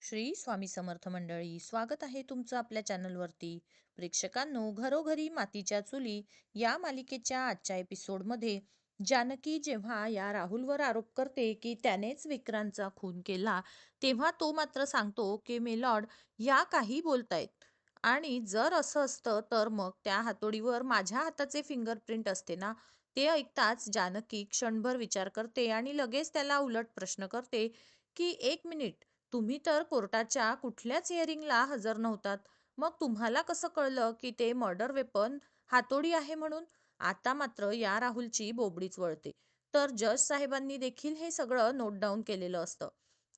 श्री स्वामी समर्थ मंडळी, स्वागत आहे तुमचं आपल्या चॅनलवरती. प्रेक्षकांनो, घरोघरी मातीच्या चुली या मालिकेच्या आजच्या एपिसोडमध्ये जानकी जेव्हा या राहुलवर आरोप करते की त्यानेच विक्रांतचा खून केला, तेव्हा तो मात्र सांगतो की मेलॉर्ड या काही बोलतायत, आणि जर असं असतं तर मग त्या हातोडीवर माझ्या हाताचे फिंगरप्रिंट असते ना. ते ऐकताच जानकी क्षणभर विचार करते आणि लगेच त्याला उलट प्रश्न करते की एक मिनिट, तुम्ही तर कोर्टाच्या कुठल्याच हिअरिंगला हजर नव्हतात. मग तुम्हाला कसं कळलं की ते मर्डर वेपन हातोडी आहे म्हणून? आता मात्र या राहुलची बोबडीच वळते. तर जज साहेबांनी देखील हे सगळं नोट डाऊन केलेलं असतं.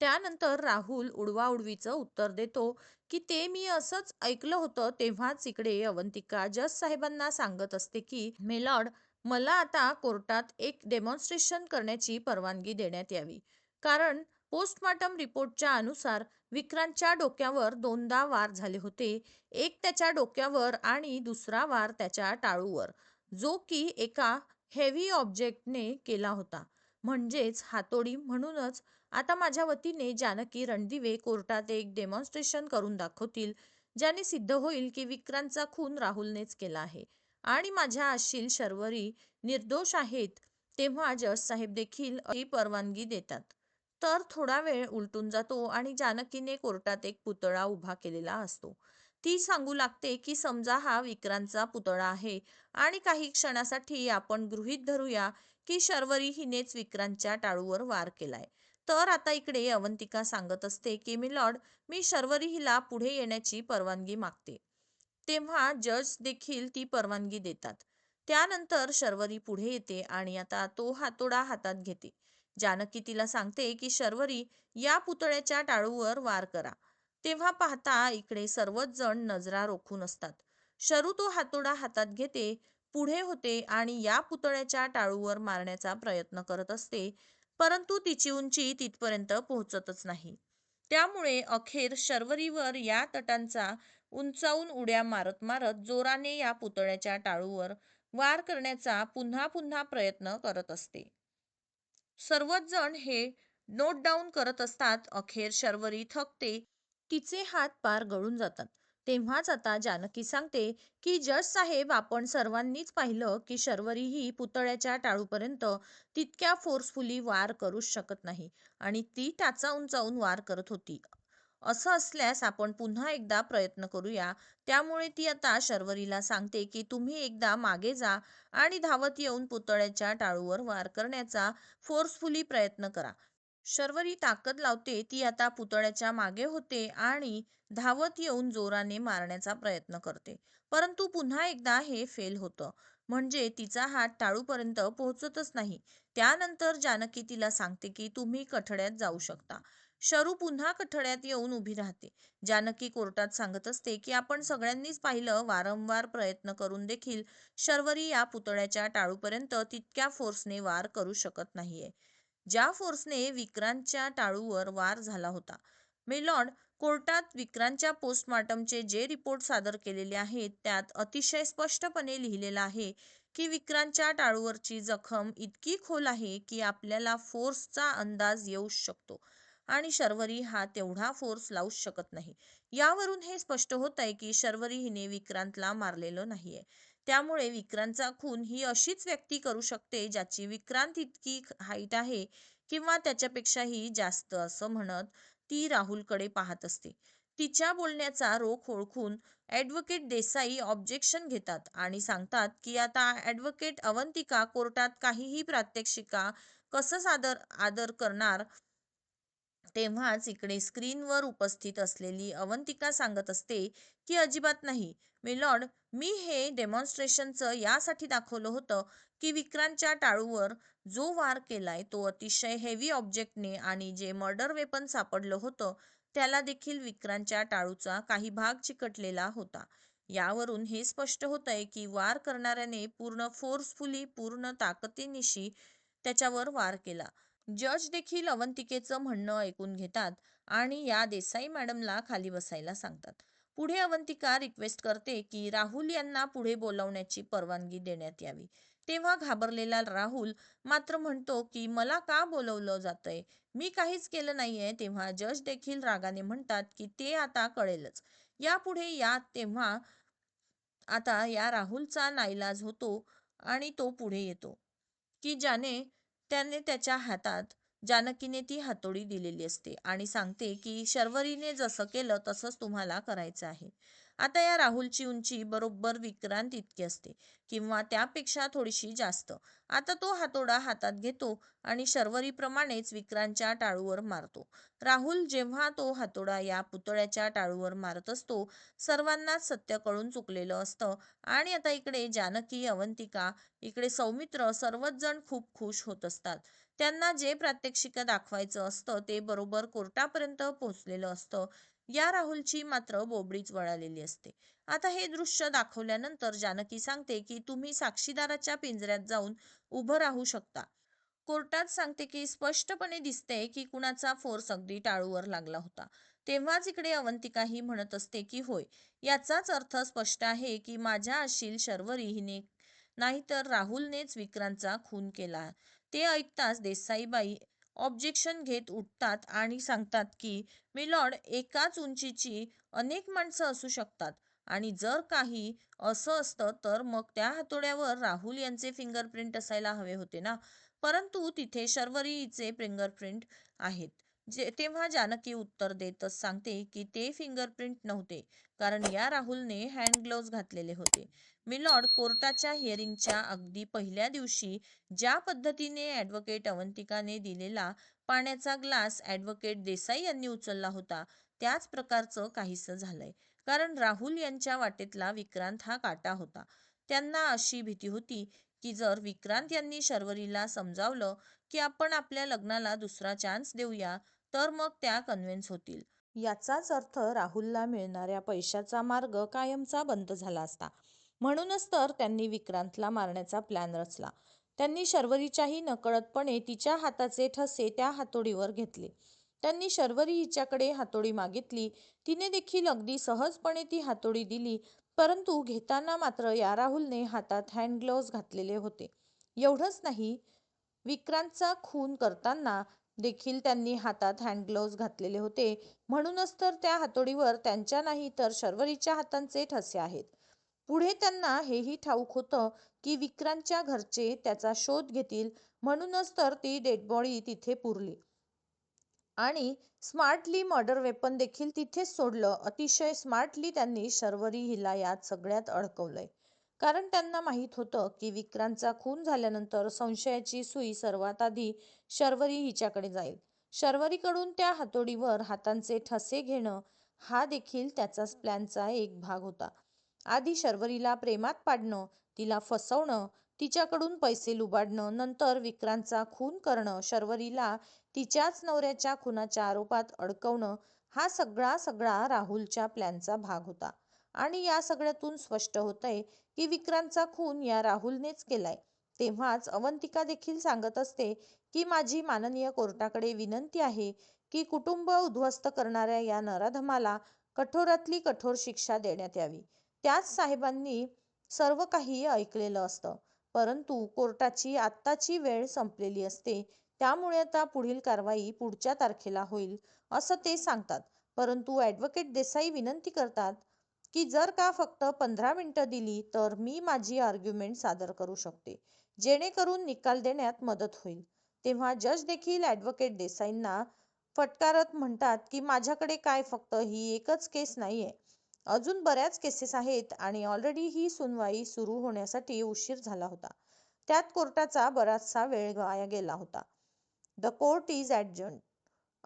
त्यानंतर राहुल उडवाउडवीचं उत्तर देतो की ते मी असंच ऐकलं होतं. तेव्हाच इकडे अवंतिका जज साहेबांना सांगत असते की मेलॉर्ड, मला आता कोर्टात एक डेमॉन्स्ट्रेशन करण्याची परवानगी देण्यात यावी. कारण पोस्टमॉर्टम रिपोर्टच्या अनुसार विक्रांतच्या डोक्यावर दोनदा वार झाले होते. एक त्याच्या डोक्यावर आणि दुसरा वार त्याच्या टाळूवर, जो की एका हेवी ऑब्जेक्टने केला होता, म्हणजेच हातोडी. म्हणूनच आता माझ्या वतीने जानकी रणदिवे कोर्टात एक डेमॉन्स्ट्रेशन करून दाखवतील, ज्याने सिद्ध होईल की विक्रांतचा खून राहुलनेच केला आहे आणि माझ्या अशील शर्वरी निर्दोष आहेत. तेव्हा जज साहेब देखील ही परवानगी देतात. तर थोडा वेळ उलटून जातो आणि जानकीने कोर्टात एक पुतळा उभा केलेला असतो. ती सांगू लागते की समजा हा विक्रांतचा पुतळा आहे आणि काही क्षणासाठी आपण गृहीत धरूया की शर्वरी हिनेच विक्रांतच्या टाळूवर वार केलाय. तर आता इकडे अवंतिका सांगत असते की मिलॉर्ड, मी शर्वरी हिला पुढे येण्याची परवानगी मागते. तेव्हा जज देखील ती परवानगी देतात. त्यानंतर शर्वरी पुढे येते आणि आता तो हातोडा हातात घेते. जानकी तिला सांगते की शर्वरी, या पुतळ्याच्या टाळूवर वार करा. तेव्हा पाहता इकडे सर्वच जण नजरा रोखून असतात. शरू तो हातोडा हातात घेते, पुढे होते आणि या पुतळ्याच्या टाळूवर मारण्याचा प्रयत्न करत असते, परंतु तिची उंची तिथपर्यंत पोहोचतच नाही. त्यामुळे अखेर शर्वरीवर या तटांचा उंचावून उड्या मारत मारत जोराने या पुतळ्याच्या टाळूवर वार करण्याचा पुन्हा पुन्हा प्रयत्न करत असते. सर्वच जण हे नोट डाऊन करत असतात. अखेर शर्वरी थकते, तिचे हात पार गळून जातात. तेव्हाच आता जानकी सांगते की जज साहेब, आपण सर्वांनीच पाहिलं की शर्वरी ही पुतळ्याच्या टाळूपर्यंत तितक्या फोर्सफुली वार करूच शकत नाही आणि ती टाचा उंचावून वार करत होती. असं असल्यास आपण पुन्हा एकदा प्रयत्न करूया. त्यामुळे ती आता शर्वरीला सांगते की तुम्ही एकदा मागे जा आणि धावत येऊन पुतळ्याच्या टाळूवर वार करण्याचा फोर्सफुली प्रयत्न करा. शर्वरी ताकद लावते. ती आता पुतळ्याच्या मागे होते आणि धावत येऊन जोराने मारण्याचा प्रयत्न करते. परंतु पुन्हा एकदा हे फेल होतं. म्हणजे तिचा हात टाळूपर्यंत पोहोचतच नाही. त्यानंतर जानकी तिला सांगते की तुम्ही कठड्यात जाऊ शकता. शरू पुन्हा कठड्यात येऊन उभी राहते. जानकी कोर्टात सांगत असते की आपण सगळ्यांनीच पाहिलं, वारंवार प्रयत्न करून देखील शर्वरी या पुतळ्याच्या टाळूपर्यंत तितक्या फोर्सने वार करू शकत नाहीये, ज्या फोर्सने विक्रांतच्या टाळूवर वार झाला होता. मेलॉर्ड, कोर्टात विक्रांतच्या पोस्टमॉर्टमचे जे रिपोर्ट सादर केलेले आहेत त्यात अतिशय स्पष्टपणे लिहिलेलं आहे की विक्रांतच्या टाळूवरची जखम इतकी खोल आहे की आपल्याला फोर्सचा अंदाज येऊ शकतो आणि शर्वरी हा तेवढा फोर्स लावू शकत नाही. यावरून हे स्पष्ट होत आहे की शर्वरी हिने विक्रांतला मारलेलं नाहीये. त्यामुळे विक्रांतचा खून ही अशीच व्यक्ती करू शकते ज्याची विक्रांत इतकी हाईट आहे किंवा त्याच्यापेक्षाही जास्त, असं म्हणत ती राहुलकडे पाहत असते. तिच्या बोलण्याचा रोख ओळखून ॲडव्होकेट देसाई ऑब्जेक्शन घेतात आणि सांगतात की आता ॲडव्होकेट अवंतिका कोर्टात काहीही प्रात्यक्षिका कसं आदर करणार. तेव्हाच इकडे स्क्रीनवर उपस्थित असलेली अवंतिका सांगत असते की अजिबात नाही मिलॉर्ड, मी हे डेमॉन्स्ट्रेशनचं यासाठी दाखवलं होतं की विक्रांतच्या टाळूवर जो वार केलाय तो अतिशय हेवी ऑब्जेक्टने, आणि जे मर्डर वेपन सापडलं होतं त्याला देखील विक्रांतच्या टाळूचा काही भाग चिकटलेला होता. यावरून हे स्पष्ट होतंय की वार करणाऱ्याने पूर्ण फोर्सफुली, पूर्ण ताकदीनिशी त्याच्यावर वार केला. जज देखील अवंतिकेचं म्हणणं ऐकून घेतात आणि या देसाई मॅडमला खाली बसायला सांगतात. पुढे अवंतिका रिक्वेस्ट करते की राहुल यांना पुढे बोलावण्याची परवानगी देण्यात यावी. तेव्हा घाबरलेला राहुल मात्र म्हणतो की मला का बोलवलं जातंय, मी काहीच केलं नाहीये. तेव्हा जज देखील रागाने म्हणतात की ते आता कळेलच यापुढे. तेव्हा आता या राहुलचा नाईलाज होतो आणि तो पुढे येतो की त्याने त्याच्या हातात जानकीने ती हातोडी दिलेली असते आणि सांगते की शर्वरीने जसं केलं तसंच तुम्हाला करायचं आहे. आता या राहुलची उंची बरोबर विक्रांत इतकी असते किंवा त्यापेक्षा थोडीशी जास्त. आता तो हातोडा हातात घेतो आणि शर्वरीप्रमाणेच विक्रांतच्या टाळूवर मारतो. राहुल जेव्हा तो हातोडा या पुतळ्याच्या टाळूवर मारत असतो, सर्वांनाच सत्य कळून चुकलेलं असतं. आणि आता इकडे जानकी, अवंतिका, इकडे सौमित्र सर्वच जण खूप खुश होत असतात. त्यांना जे प्रात्यक्षिक दाखवायचं असतं ते बरोबर कोर्टापर्यंत पोहोचलेलं असतं. या राहुलची मात्र बोबडीच वळालेली असते. आता हे दृश्य दाखवल्यानंतर जानकी सांगते की तुम्ही साक्षीदाराच्या पिंजऱ्यात जाऊन उभं राहू शकता. कोर्टात सांगते की स्पष्टपणे दिसते की कुणाचा फोर्स अगदी टाळूवर लागला होता. तेव्हाच इकडे अवंतिका ही म्हणत असते की होय, याचाच अर्थ स्पष्ट आहे की माझ्या अशील शर्वरी हिने नाहीतर राहुलनेच विक्रांतचा खून केला. ते ऐकताच देसाईबाई ऑब्जेक्शन घेत उठतात आणि सांगतात की मिलॉर्ड, एकाच उंचीची अनेक माणसं असू शकतात आणि जर काही असं असतं तर मग त्या हातोड्यावर राहुल यांचे फिंगरप्रिंट असायला हवे होते ना, परंतु तिथे शर्वरीचे फिंगरप्रिंट आहेत. तेव्हा जानकी उत्तर देतच सांगते की ते फिंगरप्रिंट नव्हते, कारण या राहुलने हँड ग्लोव्ज घातलेले होते. मिलॉर्ड, कोर्टाच्या हिअरिंगच्या अगदी पहिल्या दिवशी ज्या पद्धतीने ॲडव्होकेट अवंतिकाने दिलेला पाण्याचा ग्लास ॲडव्होकेट देसाई यांनी उचलला होता, त्याच प्रकारचं काहीसं झालंय. कारण राहुल यांच्या वाटेतला विक्रांत हा काटा होता. त्यांना अशी भीती होती की जर विक्रांत यांनी शर्वरीला समजावलं की आपण आपल्या लग्नाला दुसरा चान्स देऊया, तर मग त्या कन्व्हिन्स होतील. याचाच अर्थ राहुलला मिळणाऱ्या पैशाचा मार्ग कायमचा बंद झाला असता. म्हणूनच तर त्यांनी विक्रांतला मारण्याचा प्लॅन रचला. त्यांनी शर्वरीच्याही नकळतपणे तिच्या हाताचे ठसे त्या हातोडीवर घेतले. त्यांनी शर्वरी हिच्याकडे हातोडी मागितली. तिने देखील अगदी सहजपणे ती हातोडी दिली. परंतु घेताना मात्र या राहुलने हातात हँड ग्लोव्ज घातलेले होते. एवढंच नाही, विक्रांतचा खून करताना देखील त्यांनी हातात हँड ग्लोव्ज घातलेले होते. म्हणूनच तर त्या हातोडीवर त्यांच्या नाही तर शर्वरीच्या हातांचे ठसे आहेत. पुढे त्यांना हेही ठाऊक होतं की विक्रांतच्या घरचे त्याचा शोध घेतील. म्हणूनच तर ती डेड बॉडी तिथे पुरली आणि स्मार्टली मर्डर वेपन देखील तिथेच सोडलं. अतिशय स्मार्टली त्यांनी शर्वरी हिला यात सगळ्यात अडकवलंय. कारण त्यांना माहीत होतं की विक्रांतचा खून झाल्यानंतर संशयाची सुई सर्वात आधी शर्वरी हिच्याकडे जाईल. शर्वरीकडून त्या हातोडीवर हातांचे ठसे घेणं हा देखील त्याचाच प्लॅनचा एक भाग होता. आधी शर्वरीला प्रेमात पाडणं, तिला फसवणं, तिच्याकडून पैसे लुबाडणं, नंतर विक्रांतचा खून करणं, शर्वरीला तिच्याच नवऱ्याच्या खुनाच्या आरोपात अडकवणं, हा सगळा राहुलच्या प्लॅनचा भाग होता. आणि या सगळ्यातून स्पष्ट होतंय की विक्रांतचा खून या राहुलनेच केलाय. तेव्हाच अवंतिका देखील सांगत असते की माझी माननीय कोर्टाकडे विनंती आहे की कुटुंब उद्ध्वस्त करणाऱ्या या नराधमाला कठोरातली कठोर शिक्षा देण्यात यावी. त्याच साहेबांनी सर्व काही ऐकलेलं असतं, परंतु कोर्टाची आत्ताची वेळ संपलेली असते. त्यामुळे आता पुढील कारवाई पुढच्या तारखेला होईल असं ते सांगतात. परंतु ॲडव्होकेट देसाई विनंती करतात की जर का फक्त 15 मिनिटं दिली तर मी माझी आर्ग्युमेंट सादर करू शकते, जेणेकरून निकाल देण्यात मदत होईल. तेव्हा जज देखील ॲडव्होकेट देसाईंना फटकारत म्हणतात की माझ्याकडे काय फक्त ही एकच केस नाहीये, अजून बऱ्याच केसेस आहेत आणि ऑलरेडी ही सुनवाई सुरू होण्यासाठी उशीर झाला होता. त्यात कोर्टाचा बराचसा वेळ वाया गेला होता. द कोर्ट इज ॲडजर्न्ड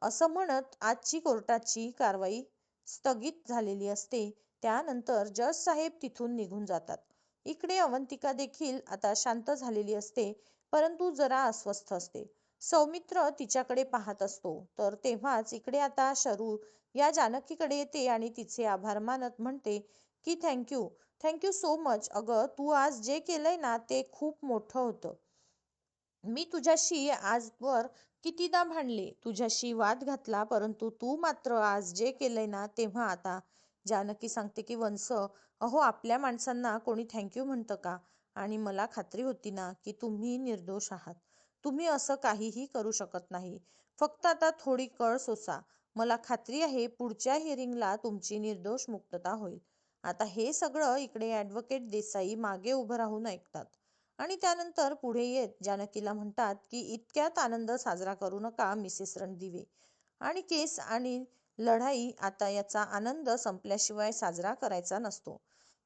असं म्हणत आजची कोर्टाची कारवाई स्थगित झालेली असते. त्यानंतर जज साहेब तिथून निघून जातात. इकडे अवंतिका देखील आता शांत झालेली असते, परंतु जरा अस्वस्थ असते. सौमित्र तिच्याकडे पाहत असतो. तर तेव्हाच इकडे आता शरू या जानकीकडे येते आणि तिचे आभार मानत म्हणते की थँक्यू सो मच. अगं, तू आज जे केलंय ना ते खूप मोठं होतं. मी तुझ्याशी आजवर कितीदा भांडले, तुझ्याशी वाद घातला, परंतु तू मात्र आज जे केलंय ना. तेव्हा आता जानकी सांगते की वंश, अहो, आपल्या माणसांना कोणी थँक्यू म्हणतं का? आणि मला खात्री होती ना की तुम्ही निर्दोष आहात. तुम्ही असं काहीही करू शकत नाही. फक्त आता थोडी कळ सोसा. मला खात्री आहे पुढच्या हिअरिंगला तुमची निर्दोष मुक्तता होईल. आता हे सगळं इकडे ॲडव्होकेट देसाई मागे उभं राहून ऐकतात आणि त्यानंतर पुढे येत जानकीला म्हणतात की इतक्यात आनंद साजरा करू नका मिसेस रणदिवे. आणि केस आणि लढाई आता याचा आनंद संपल्याशिवाय साजरा करायचा नसतो.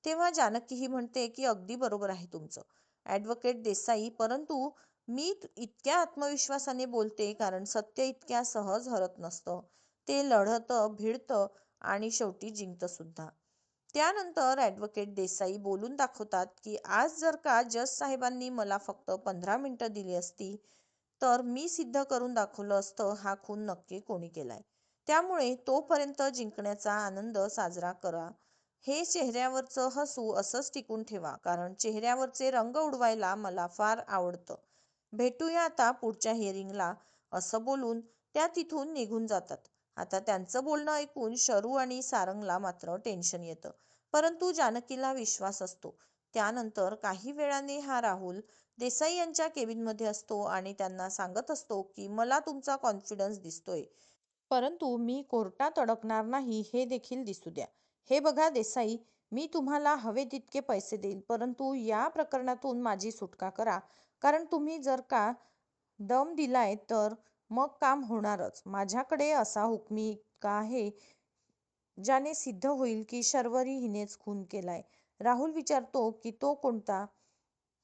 तेव्हा जानकी ही म्हणते की अगदी बरोबर आहे तुमचं ॲडव्होकेट देसाई, परंतु मी इतक्या आत्मविश्वासाने बोलते कारण सत्य इतक्या सहज हरत नसतं. ते लढतं, भिडतं आणि शेवटी जिंकतं सुद्धा. त्यानंतर ॲडव्होकेट देसाई बोलून दाखवतात की आज जर का जज साहेबांनी मला फक्त 15 मिनिटं दिली असती तर मी सिद्ध करून दाखवलं असतं हा खून नक्की कोणी केलाय. त्यामुळे तोपर्यंत जिंकण्याचा आनंद साजरा करा. हे चेहऱ्यावरचं हसू असंच टिकून ठेवा कारण चेहऱ्यावरचे रंग उडवायला मला फार आवडतं. भेटूया आता पुढच्या हिअरिंगला, असं बोलून त्या तिथून निघून जातात. आता त्यांचं बोलणं ऐकून शरू आणि सारंगला मात्र टेन्शन येतं, परंतु जानकीला विश्वास असतो. त्यानंतर काही वेळाने हा राहुल देसाई यांच्या केबिनमध्ये असतो आणि त्यांना सांगत असतो की मला तुमचा कॉन्फिडन्स दिसतोय, परंतु मी कोर्टात अडकणार नाही हे देखील दिसू द्या. हे बघा देसाई, मी तुम्हाला हवे तितके पैसे देईल, परंतु या प्रकरणातून माझी सुटका करा. कारण तुम्ही जर का दम दिलाय तर मग काम होणारच. माझ्याकडे असा हुकमी का आहे ज्याने सिद्ध होईल की शर्वरी हिनेच खून केलाय. राहुल विचारतो की तो कोणता?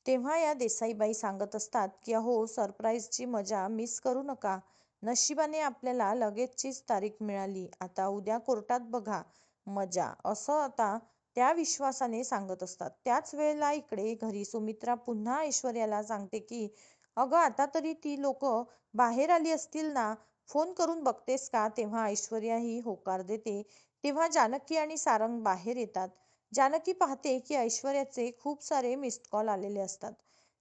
तेव्हा या देसाईबाई सांगत असतात की अहो सरप्राईजची मजा मिस करू नका. नशिबाने आपल्याला लगेचचीच तारीख मिळाली. आता उद्या कोर्टात बघा मजा, असं आता त्या विश्वासाने सांगत असतात. त्याच वेळेला इकडे घरी सुमित्रा पुन्हा ऐश्वर्याला सांगते की अगं आता तरी ती लोक बाहेर आली असतील ना, फोन करून बघतेस का? तेव्हा ऐश्वर्या ही होकार देते. तेव्हा जानकी आणि सारंग बाहेर येतात. जानकी पाहते की ऐश्वर्याचे खूप सारे मिस्ड कॉल आलेले असतात.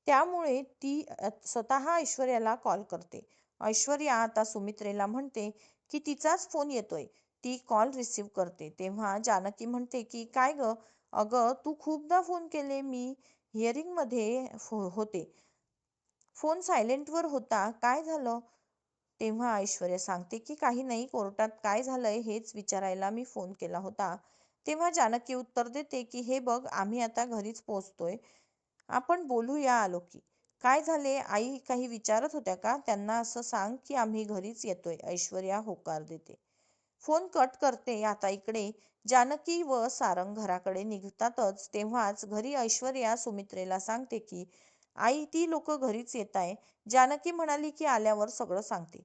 त्यामुळे ती स्वतः ऐश्वर्याला कॉल करते. ऐश्वर्या आता सुमित्रेला म्हणते की तिचाच फोन येतोय. ती कॉल रिसीव्ह करते. तेव्हा जानकी म्हणते की काय ग, अगं तू खूपदा फोन केले, मी हिअरिंगमध्ये होते, फोन सायलेंटवर होता, काय झालं? तेव्हा ऐश्वर्या सांगते की काही नाही, कोर्टात काय झालंय हेच विचारायला मी फोन केला होता. तेव्हा जानकी उत्तर देते की हे बघ आम्ही आता घरीच पोहोचतोय, आपण बोलूया आलो की. काय झाले, आई काही विचारत होत्या का? त्यांना असं सांग की आम्ही घरीच येतोय. ऐश्वर्या होकार देते. फोन कट करते. आता इकडे जानकी व सारंग घराकडे निघतातच तेव्हाच घरी ऐश्वर्या सुमित्रेला सांगते की आई ती लोक घरीच येत आहे. जानकी म्हणाली की आल्यावर सगळं सांगते.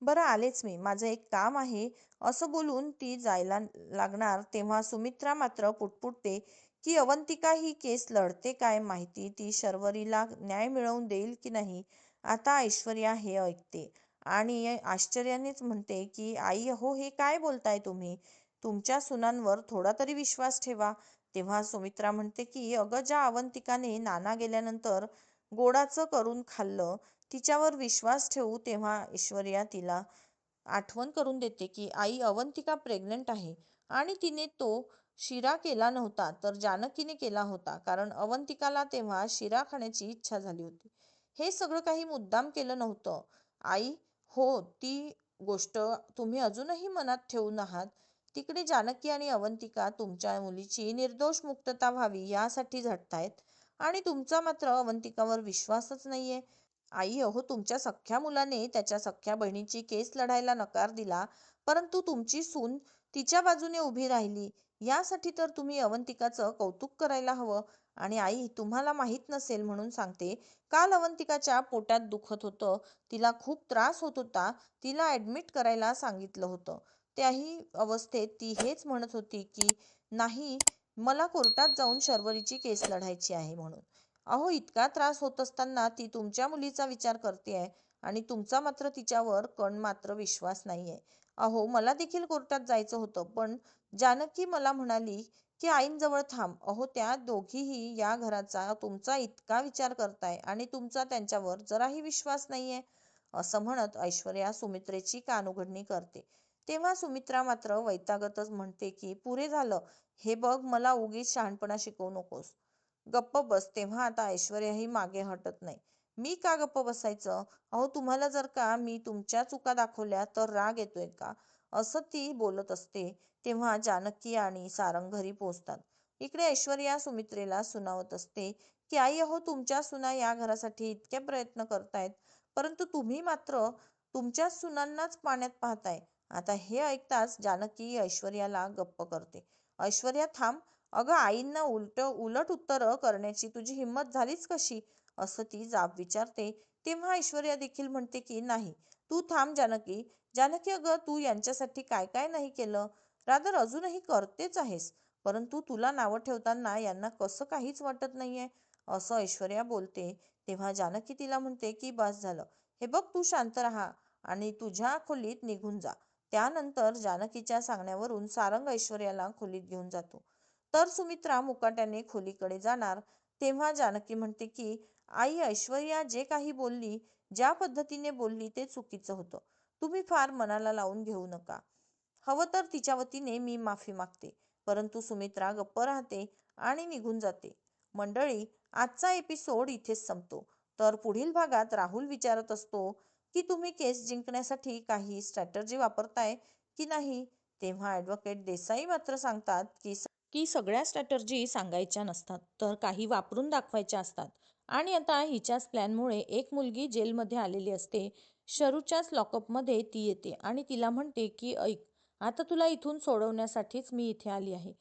बरं आलेच मी, माझं एक काम आहे, असं बोलून ती जायला लागणार तेव्हा सुमित्रा मात्र पुटपुटते की अवंतिका ही केस लढते काय माहिती, ती शर्वरीला न्याय मिळवून देईल की नाही. आता ऐश्वर्या हे ऐकते आणि आश्चर्यानेच म्हणते की आई हो हे काय बोलताय तुम्ही, तुमच्या सुनांवर थोडा तरी विश्वास ठेवा. तेव्हा सुमित्रा म्हणते की अगं ज्या अवंतिकाने नाना गेल्यानंतर गोडाचं करून खाल्लं तिच्यावर विश्वास ठेवू. तेव्हा ऐश्वर्या तिला आठवण करून देते की आई अवंतिका प्रेग्नंट आहे आणि तिने तो शिरा केला नव्हता तर जानकीने केला होता, कारण अवंतिकाला तेव्हा शिरा खाण्याची इच्छा झाली होती. हे सगळं काही मुद्दाम केलं नव्हतं आई. हो ती गोष्ट तुम्ही अजूनही मनात ठेवून आहात. तिकडे जानकी आणि अवंतिका तुमच्या मुलीची निर्दोष मुक्तता व्हावी यासाठी झटतायत आणि तुमचा मात्र अवंतिकावर विश्वासच नाहीये. आई अहो तुमच्या सख्ख्या मुलाने त्याच्या सख्ख्या बहिणीची केस लढायला नकार दिला, परंतु तुमची सून तिच्या बाजूने उभी राहिली, यासाठी तर तुम्ही अवंतिकाचं कौतुक करायला हवं. आणि आई तुम्हाला माहीत नसेल म्हणून सांगते, काल अवंतिकाच्या पोटात दुखत होतं, तिला खूप त्रास होत होता, तिला ॲडमिट करायला सांगितलं होतं. त्याही अवस्थेत ती हेच म्हणत होती की नाही, मला कोर्टात जाऊन शर्वरीची केस लढायची आहे म्हणून. अहो इतका त्रास होत असताना ती तुमच्या मुलीचा विचार करते आहे आणि तुमचा मात्र तिच्यावर कण मात्र विश्वास नाहीये. अहो मला देखील कोर्टात जायचं होतं, पण जानकी मला म्हणाली की आईंजवळ थांब. अहो त्या दोघीही या घराचा तुमचा इतका विचार करताय आणि तुमचा त्यांच्यावर जराही विश्वास नाहीये. असं म्हणत ऐश्वर्या सुमित्रेची कानउघडणी करते. तेव्हा सुमित्रा मात्र वैतागतच म्हणते की पुरे झालं, हे बघ मला उगीच शहाणपणा शिकवू नकोस. गप्प बस. तेव्हा आता ऐश्वर्याही मागे हटत नाही. मी का गप्प बसायचं? अहो तुम्हाला जर का मी तुमच्या चुका दाखवल्या तर राग येतोय का? असं ती बोलत असते. तेव्हा जानकी आणि सारंग घरी पोहोचतात. इकडे ऐश्वर्या सुमित्रेला सुनावत असते की आई अहो तुमच्या सुना या घरासाठी इतके प्रयत्न करतायत, परंतु तुम्ही मात्र तुमच्याच सुनांनाच पाण्यात पाहताय. आता हे ऐकताच जानकी ऐश्वर्याला गप्प करते. ऐश्वर्या थांब. अगं आईंना उलट उत्तरं करण्याची तुझी हिंमत झालीच कशी? असं ती जाब विचारते. तेव्हा ऐश्वर्या देखील म्हणते की नाही, तू थांब जानकी. जानकी अगं तू यांच्यासाठी काय काय नाही केलं, रादर अजूनही करतेच आहेस, परंतु तुला नावं ठेवताना यांना कसं काहीच वाटत नाहीये, असं ऐश्वर्या बोलते. तेव्हा जानकी तिला म्हणते की बस झालं, हे बघ तू शांत राहा आणि तुझ्या खोलीत निघून जा. त्यानंतर जानकीच्या सांगण्यावरून सारंग ऐश्वर्याला खोलीत घेऊन जातो. तर सुमित्रा मुकाट्याने खोलीकडे जाणार तेव्हा जानकी म्हणते की आई ऐश्वर्या जे काही बोलली, ज्या पद्धतीने बोलली ते चुकीचं होतं. तुम्ही फार मनाला लावून घेऊ नका. हवं तर तिच्या वतीने मी माफी मागते. परंतु सुमित्रा गप्प राहते आणि निघून जाते. मंडळी, आजचा एपिसोड इथेच संपतो. तर पुढील भागात राहुल विचारत असतो की तुम्ही केस जिंकण्यासाठी काही स्ट्रॅटर्जी वापरताय की नाही. तेव्हा ॲडव्होकेट देसाई मात्र सांगतात की सगळ्या स्ट्रॅटर्जी सांगायच्या नसतात, तर काही वापरून दाखवायच्या असतात. आणि आता हिच्याच प्लॅनमुळे एक मुलगी जेलमध्ये आलेली असते. शरूच्याच लॉकअपमध्ये ती येते आणि तिला म्हणते की ऐक, आता तुला इथून सोडवण्यासाठीच मी इथे आली आहे.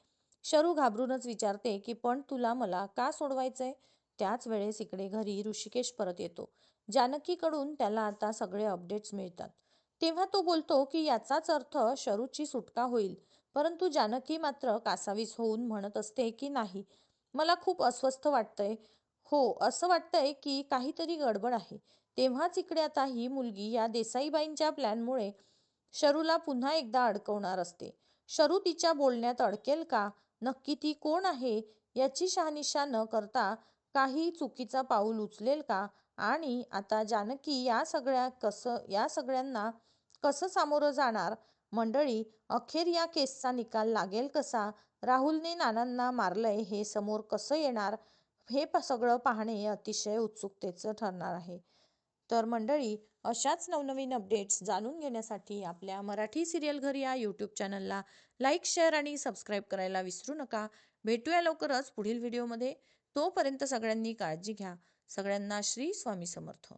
शरू घाबरूनच विचारते की पण तुला मला का सोडवायचंय? त्याच वेळेस इकडे घरी ऋषिकेश परत येतो. जानकीकडून त्याला आता सगळे अपडेट्स मिळतात. तेव्हा तो बोलतो की याचाच अर्थ शरूची सुटका होईल. परंतु जानकी मात्र कासावीस होऊन म्हणत असते की नाही, मला खूप अस्वस्थ वाटतंय. हो, असं वाटतंय की काहीतरी गडबड आहे. तेव्हाच इकडे आता ही मुलगी या देसाईबाईंच्या प्लॅनमुळे शरूला पुन्हा एकदा अडकवणार असते. शरू तिच्या बोलण्यात अडकेल का? नक्की ती कोण आहे याची शहानिशा न करता काही चुकीचा पाऊल उचलेल का? आणि आता जानकी या सगळ्यांना कसं सामोरं जाणार? मंडळी, अखेर या केसचा निकाल लागेल कसा? राहुलने नानांना मारलंय हे समोर कसं येणार? हे सगळं पाहणे अतिशय उत्सुकतेचं ठरणार आहे. तर मंडळी, अशाच नवनवीन अपडेट्स जाणून घेण्यासाठी आपल्या मराठी सिरियल घर या यूट्यूब चॅनलला लाईक, शेअर आणि सबस्क्राईब करायला विसरू नका. भेटूया लवकरच पुढील व्हिडिओमध्ये. तोपर्यंत सगळ्यांनी काळजी घ्या. सगळ्यांना श्री स्वामी समर्थ.